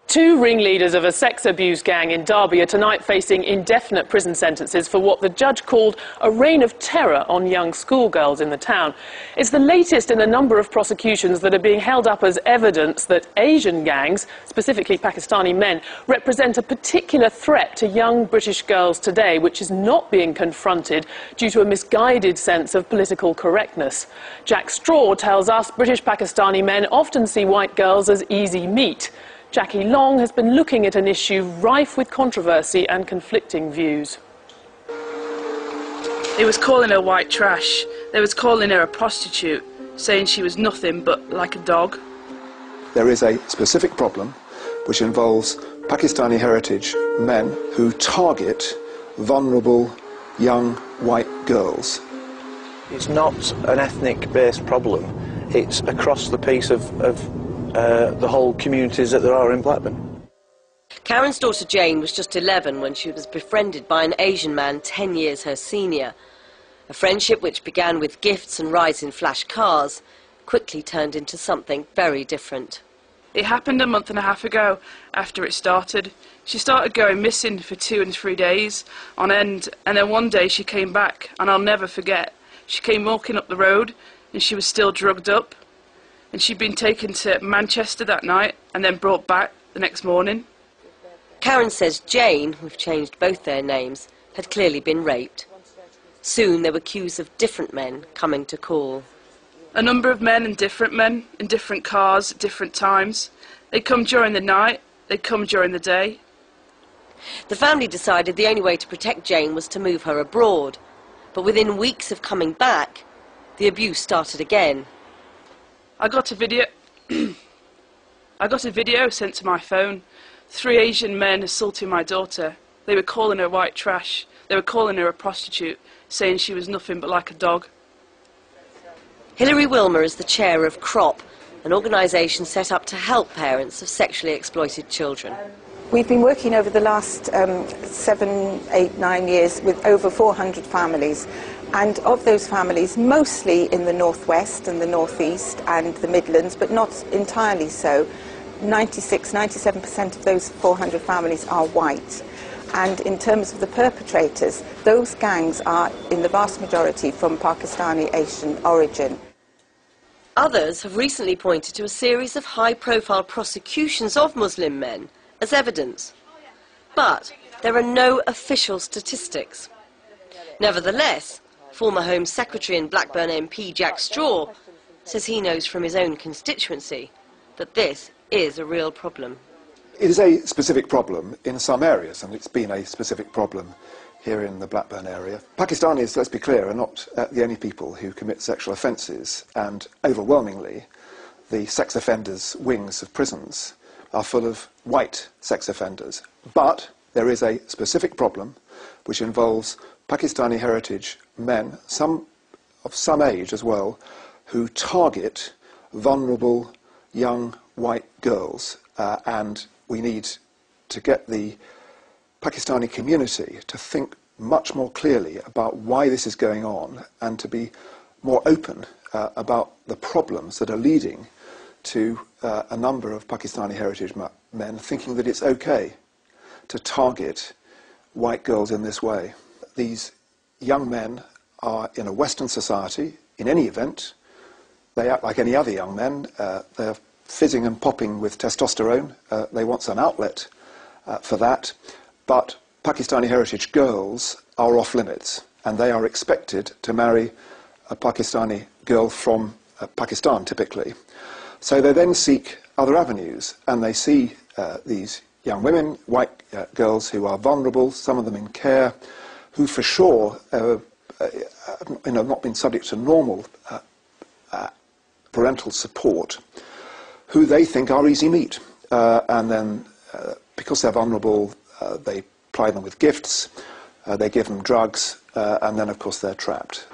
Two ringleaders of a sex abuse gang in Derby are tonight facing indefinite prison sentences for what the judge called a reign of terror on young schoolgirls in the town. It's the latest in a number of prosecutions that are being held up as evidence that Asian gangs, specifically Pakistani men, represent a particular threat to young British girls today, which is not being confronted due to a misguided sense of political correctness. Jack Straw tells us British Pakistani men often see white girls as easy meat. Jackie Long has been looking at an issue rife with controversy and conflicting views. They was calling her white trash. They was calling her a prostitute, saying she was nothing but like a dog. There is a specific problem which involves Pakistani heritage men who target vulnerable young white girls. It's not an ethnic-based problem. It's across the piece of the whole communities that there are in Blackburn. Karen's daughter Jane was just 11 when she was befriended by an Asian man 10 years her senior. A friendship which began with gifts and rides in flash cars quickly turned into something very different. It happened a month and a half ago after it started. She started going missing for 2 and 3 days on end, and then one day she came back, and I'll never forget. She came walking up the road and she was still drugged up. And she'd been taken to Manchester that night and then brought back the next morning. Karen says Jane, we've changed both their names, had clearly been raped. Soon there were queues of different men coming to call. A number of men in different cars at different times. They'd come during the night, they'd come during the day. The family decided the only way to protect Jane was to move her abroad. But within weeks of coming back, the abuse started again. I got a video sent to my phone. 3 Asian men assaulting my daughter. They were calling her white trash. They were calling her a prostitute, saying she was nothing but like a dog. Hilary Wilmer is the chair of CROP, an organisation set up to help parents of sexually exploited children. We've been working over the last 7, 8, 9 years with over 400 families. And of those families, mostly in the northwest and the northeast and the Midlands, but not entirely so, 96–97% of those 400 families are white. And in terms of the perpetrators, those gangs are, in the vast majority, from Pakistani Asian origin. Others have recently pointed to a series of high-profile prosecutions of Muslim men as evidence. But there are no official statistics. Nevertheless, former Home Secretary and Blackburn MP Jack Straw says he knows from his own constituency that this is a real problem. It is a specific problem in some areas, and it's been a specific problem here in the Blackburn area. Pakistanis, let's be clear, are not the only people who commit sexual offences, and overwhelmingly the sex offenders' wings of prisons are full of white sex offenders. But there is a specific problem which involves Pakistani heritage men, some of some age as well, who target vulnerable young white girls. And we need to get the Pakistani community to think much more clearly about why this is going on and to be more open about the problems that are leading to a number of Pakistani heritage men thinking that it's okay to target white girls in this way. These young men are in a Western society, in any event. They act like any other young men. They're fizzing and popping with testosterone. They want some outlet for that. But Pakistani heritage girls are off limits, and they are expected to marry a Pakistani girl from Pakistan, typically. So they then seek other avenues, and they see these young women, white girls who are vulnerable, some of them in care, who for sure have not been subject to normal parental support, who they think are easy meat. And then, because they're vulnerable, they ply them with gifts, they give them drugs, and then, of course, they're trapped.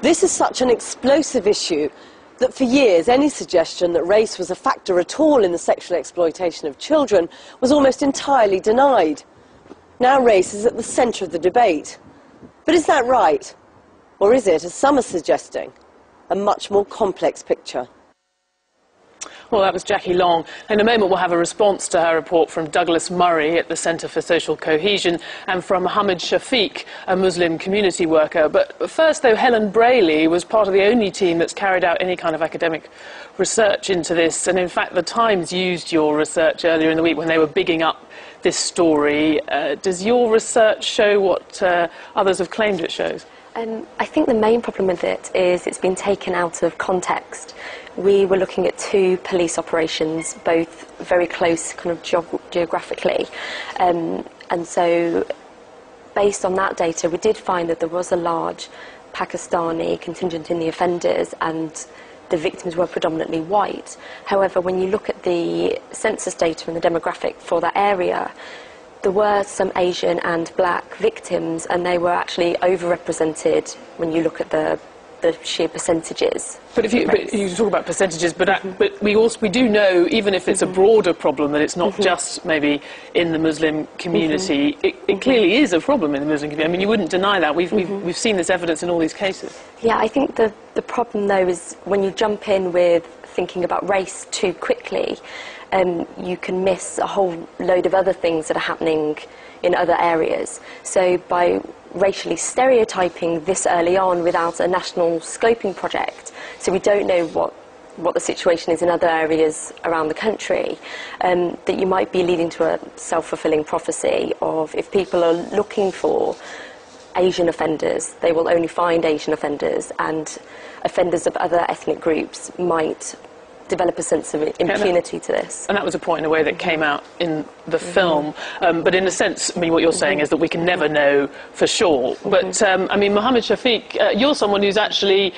This is such an explosive issue that for years any suggestion that race was a factor at all in the sexual exploitation of children was almost entirely denied. Now race is at the centre of the debate. But is that right? Or is it, as some are suggesting, a much more complex picture? Well, that was Jackie Long. In a moment, we'll have a response to her report from Douglas Murray at the Centre for Social Cohesion and from Mohammed Shafiq, a Muslim community worker. But first, though, Helen Brayley was part of the only team that's carried out any kind of academic research into this. And in fact, the Times used your research earlier in the week when they were bigging up this story. Does your research show what others have claimed it shows? I think the main problem with it is it's been taken out of context. We were looking at 2 police operations, both very close kind of geographically. And so based on that data, we did find that there was a large Pakistani contingent in the offenders and the victims were predominantly white. However, when you look at the census data and the demographic for that area, there were some Asian and black victims, and they were actually overrepresented when you look at the sheer percentages. But you talk about percentages, but we do know, even if it's a broader problem, that it's not just maybe in the Muslim community. It clearly is a problem in the Muslim community. I mean, you wouldn't deny that. We've seen this evidence in all these cases. Yeah, I think the problem though is when you jump in with thinking about race too quickly, you can miss a whole load of other things that are happening in other areas. So by racially stereotyping this early on without a national scoping project, so we don't know what the situation is in other areas around the country, that you might be leading to a self-fulfilling prophecy of if people are looking for Asian offenders, they will only find Asian offenders, and offenders of other ethnic groups might develop a sense of impunity to this. And that was a point, in a way, that came out in the film. But in a sense, I mean, what you're saying is that we can never know for sure. But, I mean, Mohammed Shafiq, you're someone who's actually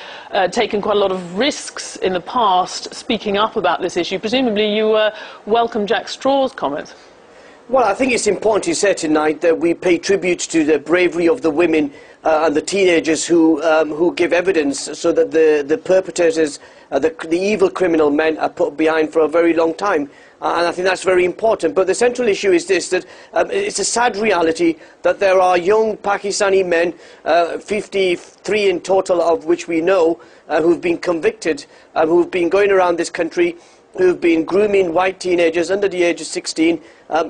taken quite a lot of risks in the past speaking up about this issue. Presumably you welcome Jack Straw's comments. Well, I think it's important to say tonight that we pay tribute to the bravery of the women and the teenagers who give evidence, so that the perpetrators, the evil criminal men, are put behind for a very long time. And I think that's very important. But the central issue is this, that it's a sad reality that there are young Pakistani men, 53 in total of which we know, who've been convicted, who've been going around this country, who've been grooming white teenagers under the age of 16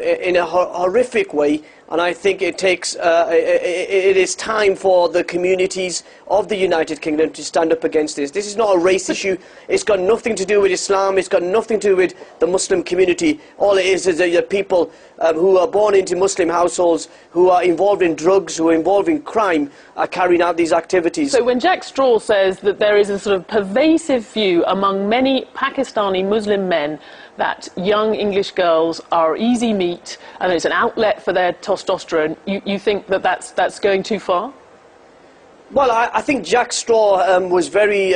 in a horrific way. And I think it is time for the communities of the United Kingdom to stand up against this. This is not a race issue. It's got nothing to do with Islam. It's got nothing to do with the Muslim community. All it is the people who are born into Muslim households, who are involved in drugs, who are involved in crime, are carrying out these activities. So when Jack Straw says that there is a sort of pervasive view among many Pakistani Muslim men that young English girls are easy meat and it's an outlet for their testosterone, you think that that's going too far? Well, I think Jack Straw was very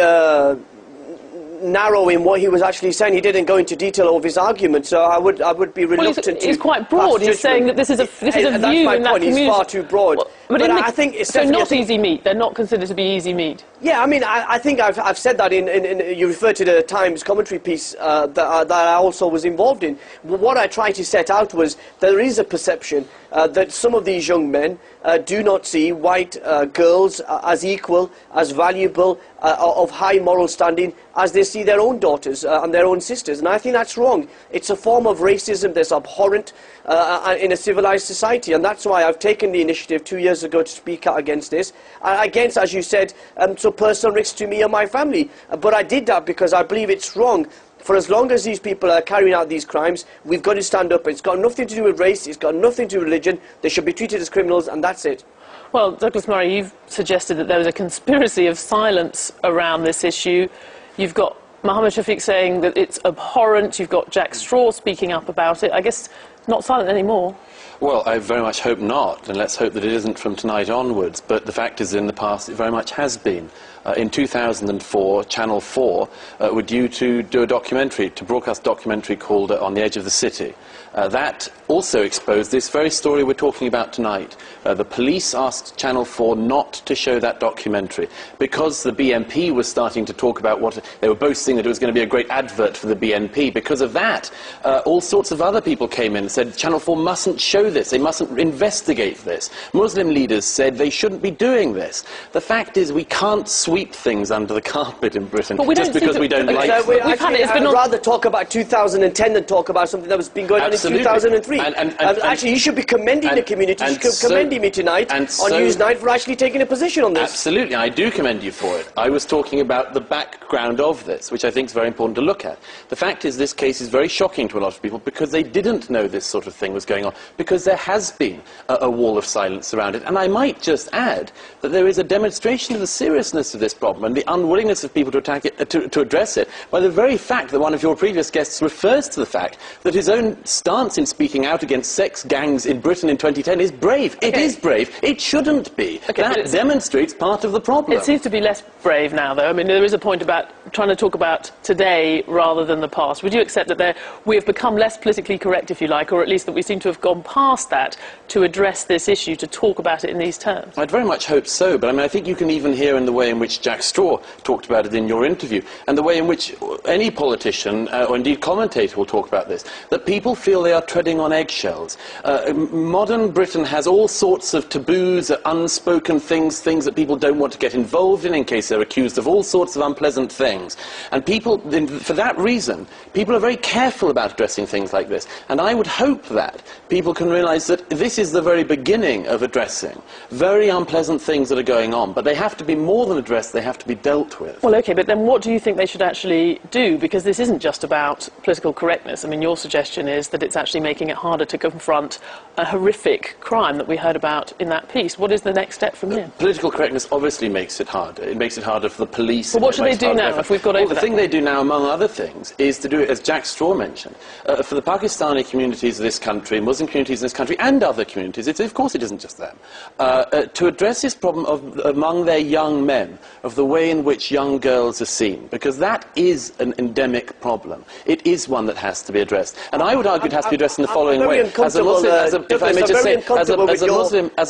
narrow in what he was actually saying. He didn't go into detail of his argument, so I would be reluctant to. He's quite broad. He's saying that this is a view in that community. He's far too broad. Well, but I think it's so not easy meat. They're not considered to be easy meat. Yeah, I mean, I think I've said that in you referred to the Times commentary piece that I also was involved in. What I tried to set out was there is a perception that some of these young men do not see white girls as equal, as valuable, of high moral standing as they see their own daughters and their own sisters. And I think that's wrong. It's a form of racism that's abhorrent in a civilized society. And that's why I've taken the initiative 2 years ago to speak out against this. Against, as you said, so personal risks to me and my family. But I did that because I believe it's wrong. For as long as these people are carrying out these crimes, we've got to stand up. It's got nothing to do with race, it's got nothing to do with religion. They should be treated as criminals, and that's it. Well, Douglas Murray, you've suggested that there was a conspiracy of silence around this issue. You've got Mohammed Shafiq saying that it's abhorrent. You've got Jack Straw speaking up about it. I guess not silent anymore. Well, I very much hope not, and let's hope that it isn't from tonight onwards. But the fact is, in the past, it very much has been. In 2004, Channel 4 were due to do a documentary, to broadcast a documentary called On the Edge of the City. That also exposed this very story we're talking about tonight. The police asked Channel 4 not to show that documentary because the BNP was starting to talk about what they were boasting that it was going to be a great advert for the BNP. Because of that, all sorts of other people came in, said Channel 4 mustn't show this, they mustn't investigate this. Muslim leaders said they shouldn't be doing this. The fact is we can't sweep things under the carpet in Britain just because we don't like them. I'd rather talk about 2010 than talk about something that was been going on in 2003. Actually, you should be commending the community, you should be commending me tonight on Newsnight for actually taking a position on this. Absolutely, I do commend you for it. I was talking about the background of this, which I think is very important to look at. The fact is this case is very shocking to a lot of people because they didn't know this sort of thing was going on, because there has been a wall of silence around it. And I might just add that there is a demonstration of the seriousness of this problem and the unwillingness of people to attack it, to address it, by the very fact that one of your previous guests refers to the fact that his own stance in speaking out against sex gangs in Britain in 2010 is brave. It is brave. It shouldn't be. That demonstrates part of the problem. It seems to be less brave now, though. I mean, there is a point about trying to talk about today rather than the past. Would you accept that we have become less politically correct, if you like, or at least that we seem to have gone past that to address this issue, to talk about it in these terms? I'd very much hope so, but I mean, I think you can even hear in the way in which Jack Straw talked about it in your interview, and the way in which any politician, or indeed commentator, will talk about this, that people feel they are treading on eggshells. Modern Britain has all sorts of taboos, unspoken things that people don't want to get involved in case they're accused of all sorts of unpleasant things. And people, for that reason, people are very careful about addressing things like this. And I would hope that people can realise that this is the very beginning of addressing very unpleasant things that are going on. But they have to be more than addressed, they have to be dealt with. Well, OK, but then what do you think they should actually do? Because this isn't just about political correctness. I mean, your suggestion is that it's actually making it harder to confront a horrific crime that we heard about in that piece. What is the next step from here? Political correctness obviously makes it harder. It makes it harder for the police. Well, what should they do now if we've got over that? The thing they do now, among other things, is to do it, as Jack Straw mentioned, for the Pakistani communities of this country, Muslim communities in this country, and other communities, of course it isn't just them, to address this problem among their young men, of the way in which young girls are seen, because that is an endemic problem. It is one that has to be addressed. And I would argue it has to be addressed in the following way. As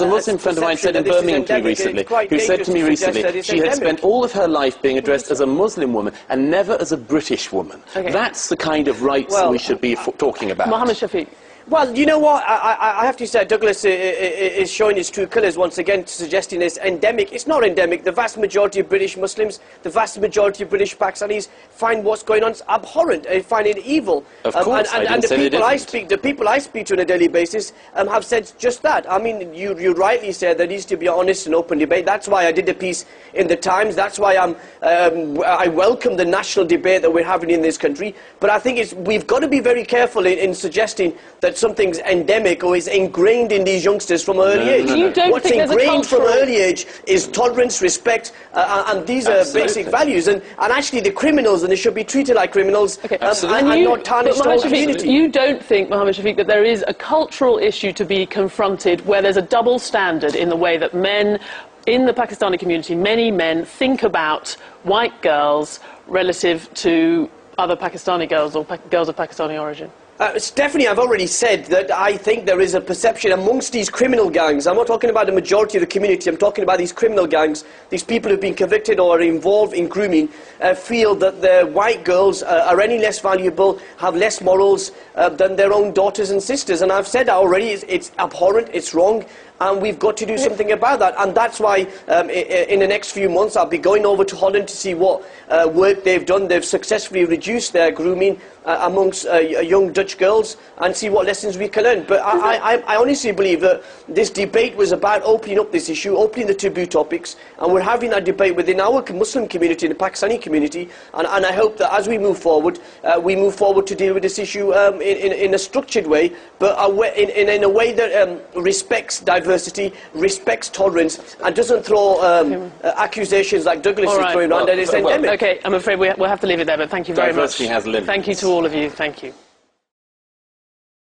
a Muslim friend of mine said in Birmingham to me recently, who said to me recently, she had spent all of her life being addressed as a Muslim woman and never as a British woman. That's the kind of rights we should be talking about. Mohammed Shafiq. Well, you know what, I have to say Douglas is showing his true colours once again, suggesting it's endemic. It's not endemic. The vast majority of British Muslims, the vast majority of British Pakistanis find what's going on abhorrent. They find it evil. Of course, and the people I speak to on a daily basis have said just that. I mean, you rightly said there needs to be an honest and open debate. That's why I did the piece in the Times. That's why I welcome the national debate that we're having in this country. But I think we've got to be very careful in suggesting that something's endemic or is ingrained in these youngsters from early age. What's ingrained from early age is tolerance, respect, and these are basic values. And actually the criminals, and they should be treated like criminals, and not tarnish the whole community. You don't think, Mohammed Shafiq, that there is a cultural issue to be confronted where there's a double standard in the way that men in the Pakistani community, many men, think about white girls relative to other Pakistani girls or girls of Pakistani origin? Stephanie, I've already said that I think there is a perception amongst these criminal gangs. I'm not talking about the majority of the community, I'm talking about these criminal gangs, these people who've been convicted or are involved in grooming, feel that their white girls are any less valuable, have less morals than their own daughters and sisters. And I've said that already, it's abhorrent, it's wrong, and we've got to do something about that. And that's why in the next few months I'll be going over to Holland to see what work they've done. They've successfully reduced their grooming amongst young Dutch girls, and see what lessons we can learn. But I honestly believe that this debate was about opening up this issue, opening the taboo topics, and we're having that debate within our Muslim community and the Pakistani community, and I hope that as we move forward to deal with this issue in a structured way, but in a way that respects diversity, respects tolerance, and doesn't throw accusations like Douglas is throwing around that it's endemic. OK, I'm afraid we'll have to leave it there, but thank you very much. Diversity has limits. Thank you to all of you. Thank you.